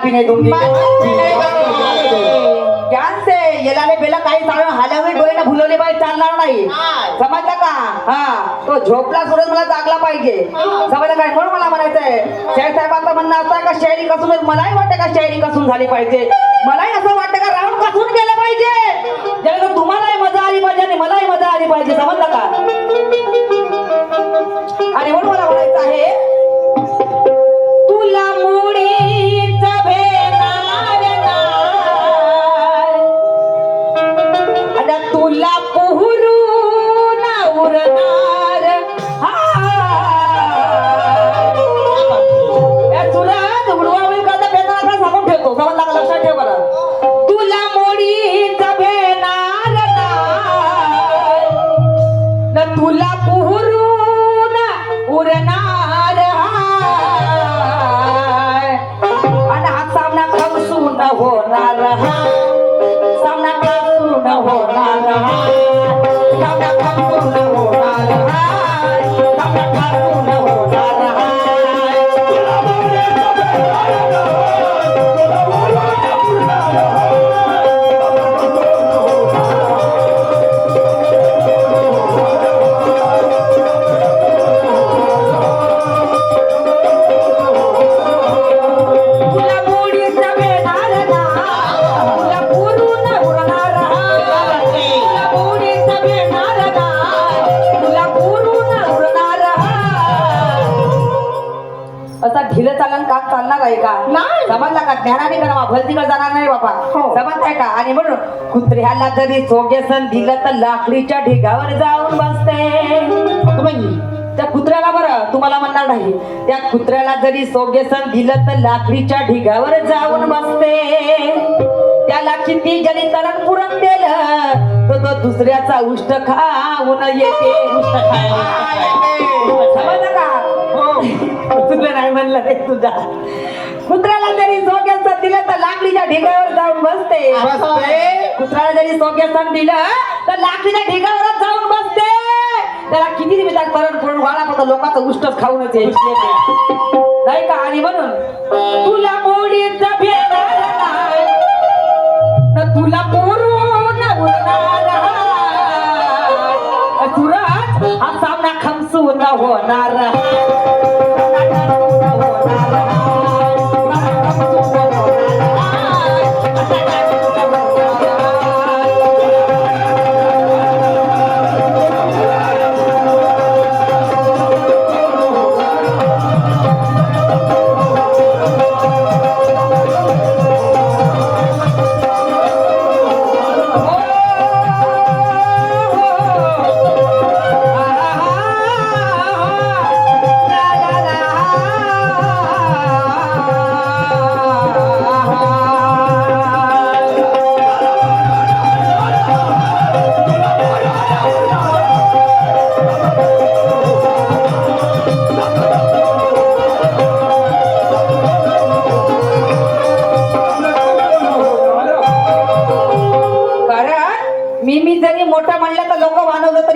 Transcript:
पीने दूंगी ज्ञान से येलाने बेला काही चालून हाल्यावर डोळ्याने भुलवले पाहिजे चालणार नाही समजलं का हा तो झोपला सोडून मला जागला पाहिजे समजलं काय म्हणून मला म्हणायचंय शाहीर साहेबांचं म्हणणं असं आहे का शायरी कसूनच मलाही वाटतं का शायरी कसून झाली पाहिजे मलाही असं वाटतं का राऊंड कसून गेलं पाहिजे ज्याला तुम्हालाही मजा आली पाहिजे आणि मलाही मजा आली पाहिजे समजलं का आणि म्हणून मला म्हणायचं आहे तुला मुडीच भेटणार आता तुला पुरून उरणार तुला उडवा होईल का भेटणार सांगून ठेवतो समजला का लक्षात ठेव बरं तुला मुडीच भेटणार ना तुला पुरून उरणार आणि हा सामना खमसून होणार सामना खमसून होणार सामना खमसून होणार सामना खमसून होणार असा ढिलं चालन काम चालणार आहे का नाही समजला का ज्ञानाने करावा भलतीकडे जाणार नाही बाबा समजताय का आणि म्हणून कुत्र्याला जरी सोगेसन दिलं तर लाकडीच्या ढिगावर जाऊन बसते त्या कुत्र्याला बरं तुम्हाला म्हणणार नाही त्या कुत्र्याला जरी सोगेसन दिलं तर लाकडीच्या ढिगावर जाऊन बसते त्याला किती जरी तरण पुरण दिलं तर तो दुसऱ्याचा उष्ट खाऊन येते उष्ट समजलं का तुला नाही म्हणलं रे तुझा कुत्र्याला जरी सोग्याचं दिलं तर लाकडीच्या ढिगावर जाऊन बसते कुत्र्याला जरी सोग्याचं दिलं तर लाकडीच्या ढिगावरच जाऊन बसते त्याला किती विचार करण करून वाळा फक्त लोकांचं उष्टच खाऊनच नाही का आणि म्हणून तुला मोडीच भेटणार नाही न तुला पुरून उरणार तुरंत हा सामना खमसून होणार मी जरी मोठं म्हणलं तर लोक मानवलं तरी